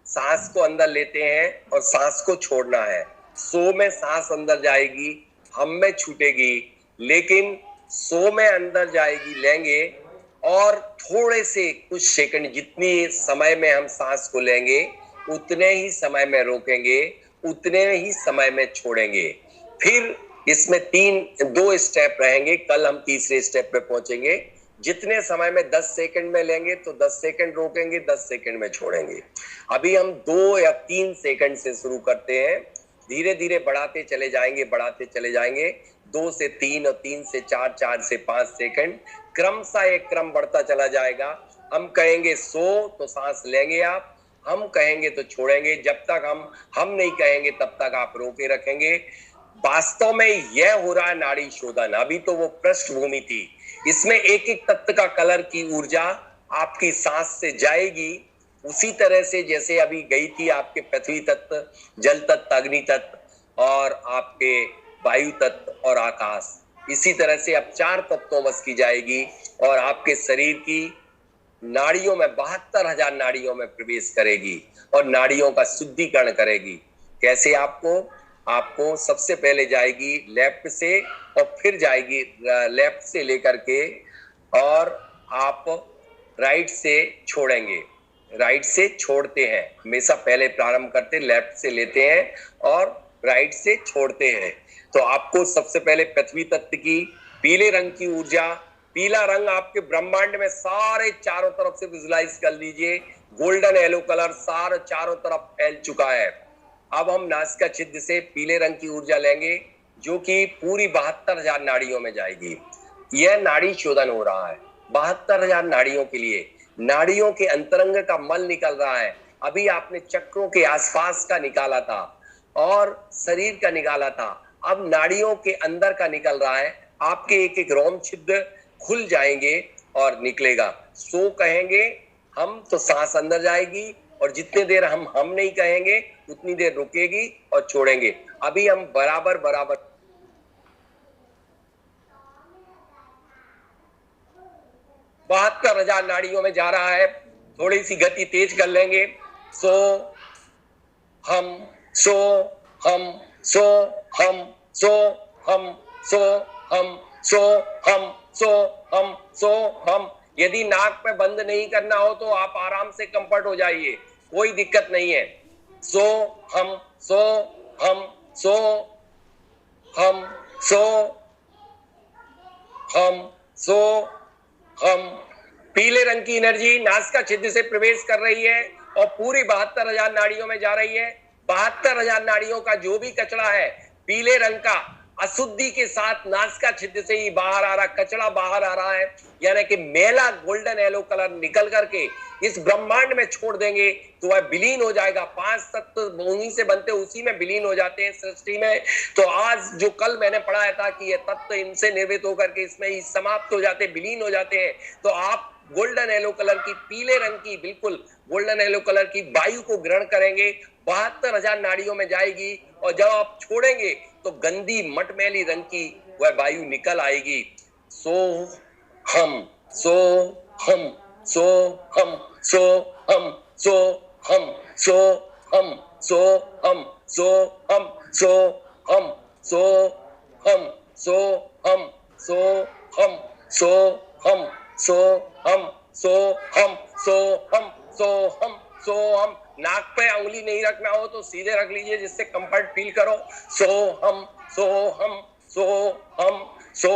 B: सांस को अंदर लेते हैं और सांस को छोड़ना है। सो में सांस अंदर जाएगी, हम में छूटेगी, लेकिन सो में अंदर जाएगी, लेंगे, और थोड़े से कुछ सेकंड, जितनी समय में हम सांस को लेंगे उतने ही समय में रोकेंगे, उतने ही समय में छोड़ेंगे। फिर इसमें 2 स्टेप रहेंगे, कल हम तीसरे स्टेप पे पहुंचेंगे। जितने समय में 10 सेकंड में लेंगे तो 10 सेकंड रोकेंगे, 10 सेकंड में छोड़ेंगे। अभी हम 2 या 3 सेकंड से शुरू करते हैं, धीरे धीरे बढ़ाते चले जाएंगे 2 से 3 और 3 से 4, 4 से 5 सेकंड, क्रमशः एक क्रम बढ़ता चला जाएगा। हम कहेंगे सो तो सांस लेंगे आप, हम कहेंगे तो छोड़ेंगे। जब तक हम नहीं कहेंगे तब तक आप रोके रखेंगे। वास्तव में यह हो रहा है नाड़ी शोधन। अभी तो वो पृष्ठभूमि थी, इसमें एक एक तत्व का कलर की ऊर्जा आपकी सांस से जाएगी, उसी तरह से जैसे अभी गई थी आपके पृथ्वी तत्व, जल तत्व, अग्नि तत्व और आपके वायु तत्व और आकाश। इसी तरह से अब 4 तत्वों बस की जाएगी और आपके शरीर की नाड़ियों में 72,000 नाड़ियों में प्रवेश करेगी और नाड़ियों का शुद्धिकरण करेगी। कैसे? आपको सबसे पहले जाएगी लेफ्ट से और फिर जाएगी लेफ्ट से लेकर के, और आप राइट से छोड़ेंगे। राइट से छोड़ते हैं, हमेशा पहले प्रारंभ करते लेफ्ट से लेते हैं और राइट से छोड़ते हैं। तो आपको सबसे पहले पृथ्वी तत्व की पीले रंग की ऊर्जा, पीला रंग आपके ब्रह्मांड में सारे चारों तरफ से विजुलाइज कर लीजिए। गोल्डन येलो कलर सारे चारों तरफ फैल चुका है। अब हम नासिका छिद्र से पीले रंग की ऊर्जा लेंगे जो कि पूरी 72,000 नाड़ियों में जाएगी। यह नाड़ी शोधन हो रहा है 72,000 नाड़ियों के लिए। नाड़ियों के अंतरंग का मल निकल रहा है। अभी आपने चक्रों के आसपास का निकाला था और शरीर का निकाला था, अब नाड़ियों के अंदर का निकल रहा है। आपके एक एक रोम छिद्र खुल जाएंगे और निकलेगा। सो कहेंगे हम तो सांस अंदर जाएगी, और जितने देर हम नहीं कहेंगे उतनी देर रुकेगी और छोड़ेंगे। अभी हम बराबर 72,000 नाड़ियों में जा रहा है। थोड़ी सी गति तेज कर लेंगे। सो हम सो हम सो हम सो हम सो हम सो हम सो हम सो हम। यदि नाक पे बंद नहीं करना हो तो आप आराम से कंफर्ट हो जाइए। कोई दिक्कत नहीं है। सो हम सो हम सो हम सो हम सो हम। पीले रंग की एनर्जी नासिका छिद्र से प्रवेश कर रही है और पूरी 72,000 नाड़ियों में जा रही है। 72,000 नाड़ियों का जो भी कचरा है पीले रंग का, अशुद्धि के साथ नासिका छिद्र से ही बाहर आ रहा, कचरा बाहर आ रहा है, यानी कि मेला गोल्डन येलो कलर निकल करके इस ब्रह्मांड में छोड़ देंगे तो वह विलीन हो जाएगा। 5 तत्व उन्हीं से बनते, उसी में विलीन हो जाते हैं सृष्टि में। तो आज जो कल मैंने पढ़ाया था कि ये तत्व इनसे निर्मित होकर के इसमें ही समाप्त हो जाते, विलीन हो जाते हैं। तो आप गोल्डन येलो कलर की, पीले रंग की, बिल्कुल गोल्डन येलो कलर की वायु को ग्रहण करेंगे। 72,000 नाड़ियों में जाएगी और जब आप छोड़ेंगे तो गंदी मटमैली रंग की वह वायु निकल आएगी। सो हम सो हम सो हम सो हम सो हम सो हम सो हम सो हम सो हम सो हम सो हम सो हम सो हम सो हम सो हम सो हम सो हम सो हम। नाक पे उंगली नहीं रखना हो तो सीधे रख लीजिए जिससे कंफर्ट फील करो। सो हम सो हम सो हम सो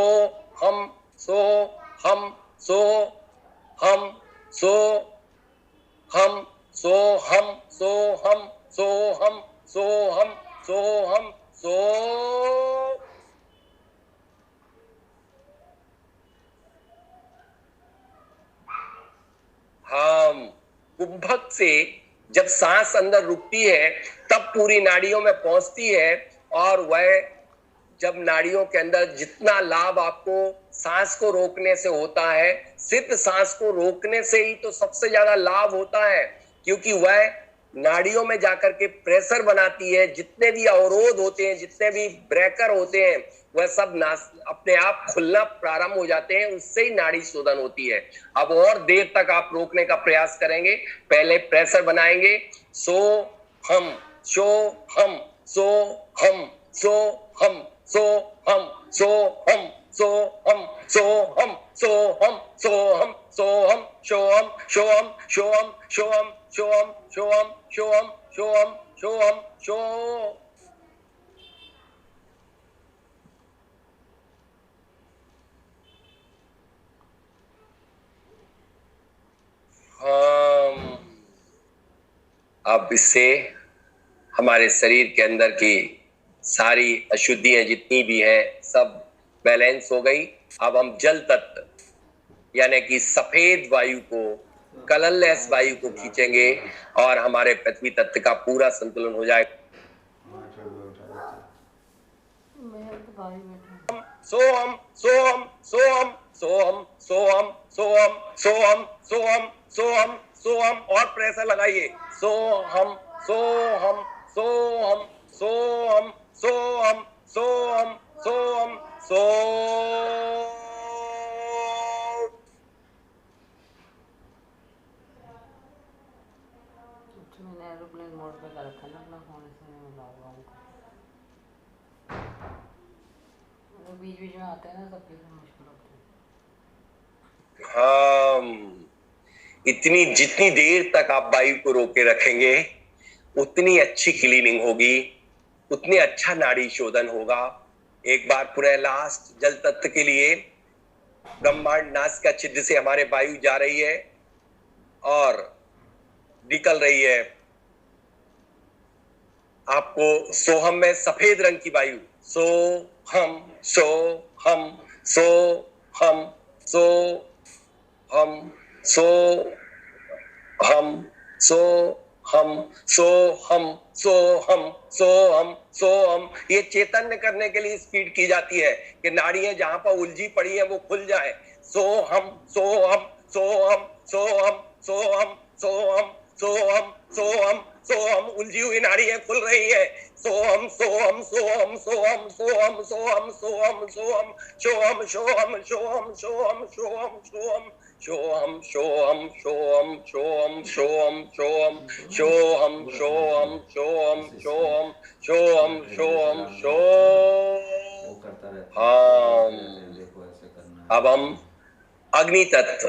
B: हम सो हम सो हम सो हम सो हम सो हम सो हम सो हम सो हम सो। हम कुंभक से जब सांस अंदर रुकती है तब पूरी नाड़ियों में पहुंचती है और वह जब नाड़ियों के अंदर जितना लाभ आपको सांस को रोकने से होता है, सिर्फ सांस को रोकने से ही तो सबसे ज्यादा लाभ होता है, क्योंकि वह नाड़ियों में जाकर के प्रेशर बनाती है। जितने भी अवरोध होते हैं, जितने भी ब्रेकर होते हैं, वह सब अपने आप खुलना प्रारंभ हो जाते हैं। उससे ही नाड़ी शोधन होती है। अब और देर तक आप रोकने का प्रयास करेंगे, पहले प्रेशर बनाएंगे। सो हम सो हम सो हम सो हम सो हम सो हम सो हम सो हम सो हम सो हम सो हम शो हम शो हम शो हम शो हम शो हम शो हम शो हम शो हम शो हम शो। अब इससे हमारे शरीर के अंदर की सारी अशुद्धियां जितनी भी है सब बैलेंस हो गई। अब हम जल तत्व यानी कि सफेद वायु को, कलरलेस वायु को खींचेंगे और हमारे पृथ्वी तत्व का पूरा संतुलन हो जाएगा। सोहम सोहम सोहम सोहम सोहम सोहम सोहम सोहम सोहम सोहम और प्रेशर लगाइए। सोहम सोहम सोहम सोहम सोहम सोहम सोहम सो।
A: मैंने एरोप्लेन मोड पे कर रखा ना अपना फोन, इसमें मैं ला रहा हूँ। बीच बीच में आते हैं ना सब चीजें मुश्किल होती है।
B: हाँ, इतनी जितनी देर तक आप वायु को रोके रखेंगे उतनी अच्छी क्लीनिंग होगी, उतनी अच्छा नाड़ी शोधन होगा। एक बार पूरे लास्ट जल तत्व के लिए ब्रह्मांड नासिका छिद्र से हमारे वायु जा रही है और निकल रही है। आपको सोहम में सफेद रंग की वायु, सो हम सो हम सो हम सो हम सो हम सो हम सो हम सो हम सो हम सो हम। ये चैतन्य करने के लिए स्पीड की जाती है कि नाड़ियां जहां पर उलझी पड़ी है वो खुल जाए। सो हम सो हम सो हम सो हम सो हम सो हम सो हम सो हम सो हम। उलझी हुई नाड़ियां खुल रही है। सो हम सो हम सो हम सो हम सो हम सो हम सो हम सो हम शो हम शो हम शो हम शो हम शो हम शो हम शो हम शो हम शो हम शो हम शो हम शो हम शो हम शो हम शो हम शो हम शो हम शो हम शो। हम अब हम अग्नि तत्व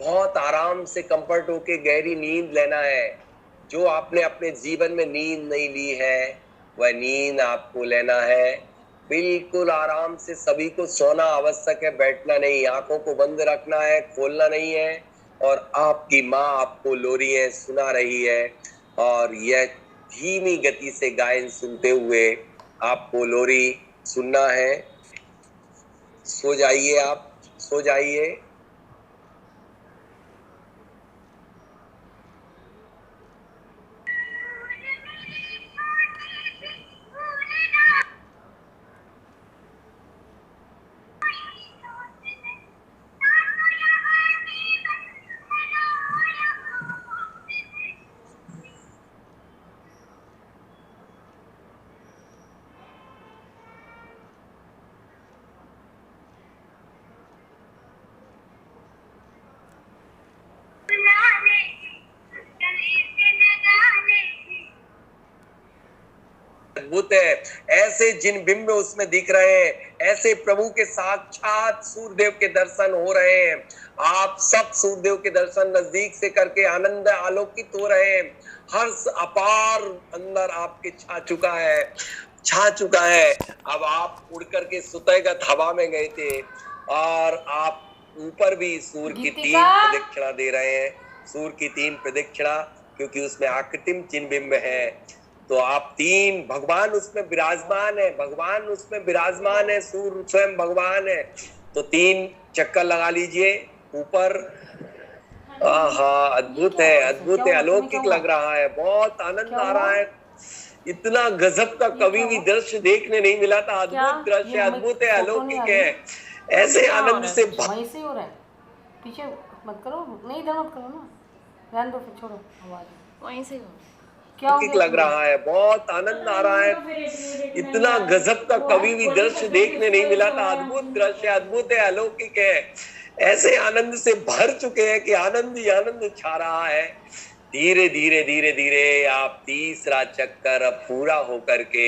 B: बहुत आराम से कंफर्ट होके गहरी नींद लेना है। जो आपने अपने जीवन में नींद नहीं ली है वह नींद आपको लेना है। बिल्कुल आराम से सभी को सोना आवश्यक है, बैठना नहीं, आंखों को बंद रखना है, खोलना नहीं है। और आपकी माँ आपको लोरियां सुना रही है और यह धीमी गति से गायन सुनते हुए आपको लोरी सुनना है। सो जाइए, आप सो जाइए। अद्भुत है। ऐसे जिन बिंब उसमें दिख रहे हैं, ऐसे प्रभु के साक्षात सूर्यदेव के दर्शन हो रहे हैं। आप सब सूर्यदेव के दर्शन नजदीक से करके आनंद आलोकित हो रहे हैं। हर्ष अपार अंदर आपके छा चुका है। अब आप उड़ करके सुतहगत हवा में गए थे और आप ऊपर भी सूर्य की 3 प्रदक्षिणा दे रहे हैं। सूर्य की 3 प्रदक्षिणा, क्योंकि उसमें आकृतिम चिन्ह बिंब है। तो आप 3 भगवान उसमें विराजमान है, भगवान उसमें विराजमान है, सूर्य स्वयं भगवान है। तो 3 चक्कर लगा लीजिए ऊपर। अद्भुत है, अद्भुत है, अलौकिक लग रहा है, बहुत आनंद आ रहा है। इतना गजब का कभी भी दृश्य देखने नहीं मिला था। अद्भुत दृश्य, अद्भुत है, अलौकिक है। ऐसे आनंद से
A: वहीं से हो रहा है। पीछे मत करो, नहीं इधर मत करो ना, रहने दो, फिर छोड़ो, आवाज वहीं से हो।
B: क्या लग रहा है, बहुत आनंद आ रहा है। इतना गजब का कभी भी दृश्य देखने नहीं मिला था। अद्भुत दृश्य, अद्भुत है, अलौकिक है। ऐसे आनंद से भर चुके हैं कि आनंद ही आनंद छा रहा है। धीरे धीरे धीरे धीरे आप 3रा चक्कर अब पूरा होकर के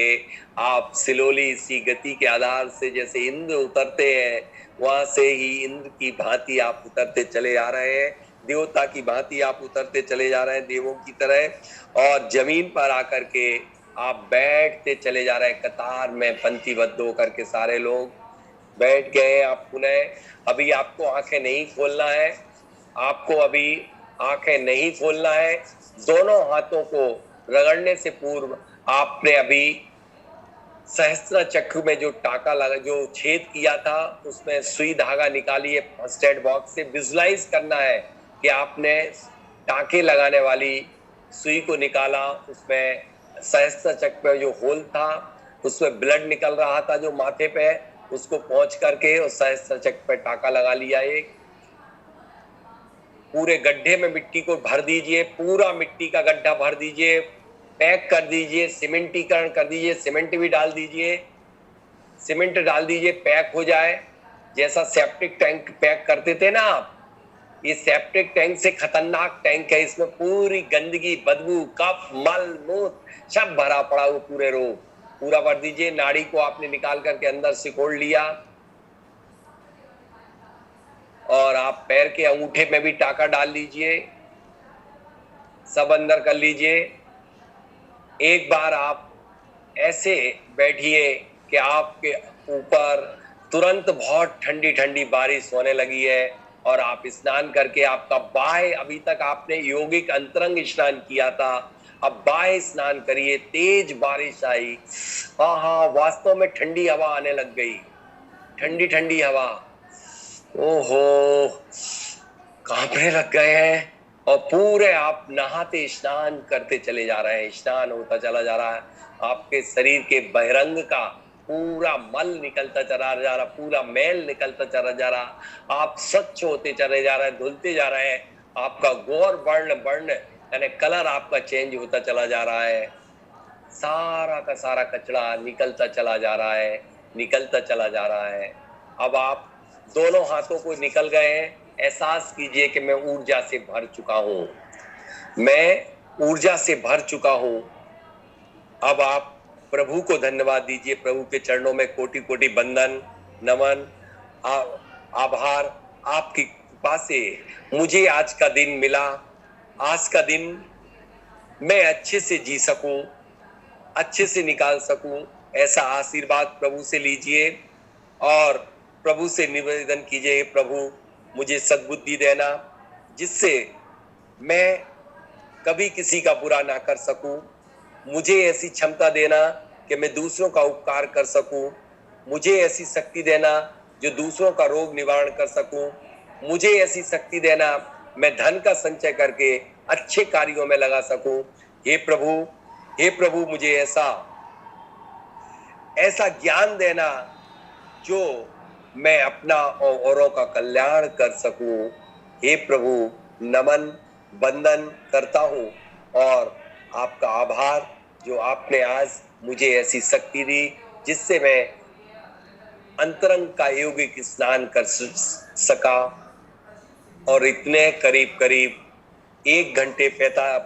B: आप स्लोली सी गति के आधार से जैसे इंद्र उतरते हैं, वहां से ही इंद्र की भांति आप उतरते चले आ रहे हैं। देवता की भांति आप उतरते चले जा रहे हैं, देवों की तरह। और जमीन पर आकर के आप बैठते चले जा रहे हैं, कतार में पंक्तिबद्ध होकर के सारे लोग बैठ गए। आप पुनः अभी आपको आंखें नहीं खोलना है, आपको अभी आंखें नहीं खोलना है। दोनों हाथों को रगड़ने से पूर्व आपने अभी सहस्त्र चक्र में जो टाका लगा, जो छेद किया था, उसमें सुई धागा निकालिए। फर्स्ट एड बॉक्स से विजुलाइज करना है कि आपने टाके लगाने वाली सुई को निकाला। उसमें सहस्त्र चक्र पे जो होल था उसमें ब्लड निकल रहा था जो माथे पे, उसको पहुंच करके उस सहस्त्र चक्र पे टाका लगा लिया। एक पूरे गड्ढे में मिट्टी को भर दीजिए, पूरा मिट्टी का गड्ढा भर दीजिए, पैक कर दीजिए, सीमेंटीकरण कर दीजिए, सीमेंट भी डाल दीजिए, सीमेंट डाल दीजिए, पैक हो जाए। जैसा सेप्टिक टैंक पैक करते थे ना आप, ये सेप्टिक टैंक से खतरनाक टैंक है। इसमें पूरी गंदगी, बदबू, कफ, मल, मूत्र सब भरा पड़ा वो पूरे रोग पूरा भर दीजिए। नाड़ी को आपने निकाल करके अंदर सिकोड़ लिया और आप पैर के अंगूठे में भी टाका डाल लीजिए, सब अंदर कर लीजिए। एक बार आप ऐसे बैठिए कि आपके ऊपर तुरंत बहुत ठंडी ठंडी बारिश होने लगी है और आप स्नान करके आपका बाह्य, अभी तक आपने यौगिक अंतरंग स्नान किया था, अब बाह्य स्नान करिए। तेज बारिश आई, वास्तव में ठंडी हवा आने लग गई, ठंडी ठंडी हवा। ओहो, कांपने लग गए हैं और पूरे आप नहाते स्नान करते चले जा रहे हैं, स्नान होता चला जा रहा है। आपके शरीर के बहिरंग का पूरा मल निकलता चला जा रहा, पूरा मैल निकलता चला जा रहा, आप स्वच्छ होते चले जा रहे हैं, धुलते जा रहे हैं। आपका गौर वर्ण यानी कलर आपका चेंज होता चला जा रहा है। सारा का सारा कचरा निकलता चला जा रहा है, निकलता चला जा रहा है। अब आप दोनों हाथों को निकल गए हैं। एहसास कीजिए कि मैं ऊर्जा से भर चुका हूं, मैं ऊर्जा से भर चुका हूं। अब आप प्रभु को धन्यवाद दीजिए, प्रभु के चरणों में कोटि कोटि बंदन, नमन, आभार। आपकी कृपा से मुझे आज का दिन मिला। आज का दिन मैं अच्छे से जी सकूं, अच्छे से निकाल सकूं, ऐसा आशीर्वाद प्रभु से लीजिए और प्रभु से निवेदन कीजिए, प्रभु मुझे सद्बुद्धि देना जिससे मैं कभी किसी का बुरा ना कर सकूं। मुझे ऐसी क्षमता देना कि मैं दूसरों का उपकार कर सकूं। मुझे ऐसी शक्ति देना जो दूसरों का रोग निवारण कर सकूं। मुझे ऐसी शक्ति देना मैं धन का संचय करके अच्छे कार्यों में लगा सकूं। हे प्रभु मुझे ऐसा ज्ञान देना जो मैं अपना और औरों का कल्याण कर सकूं। हे प्रभु नमन वंदन करता हूं और आपका आभार जो आपने आज मुझे ऐसी शक्ति दी जिससे मैं अंतरंग का योगिक स्नान कर सका और इतने करीब 1 घंटे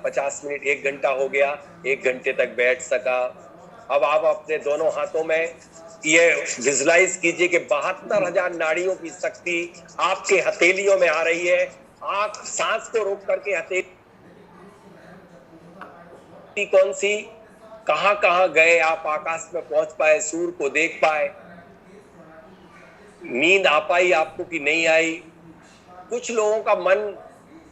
B: 50 मिनट 1 घंटा हो गया, 1 घंटे तक बैठ सका। अब आप अपने दोनों हाथों में ये विजुलाइज कीजिए कि 72,000 नाड़ियों की शक्ति आपके हथेलियों में आ रही है। आप सांस को रोक करके हथेली कौन सी कहां गए, आप आकाश में पहुंच पाए, सूर्य को देख पाए, नींद आ पाई आपको कि नहीं आई। कुछ लोगों का मन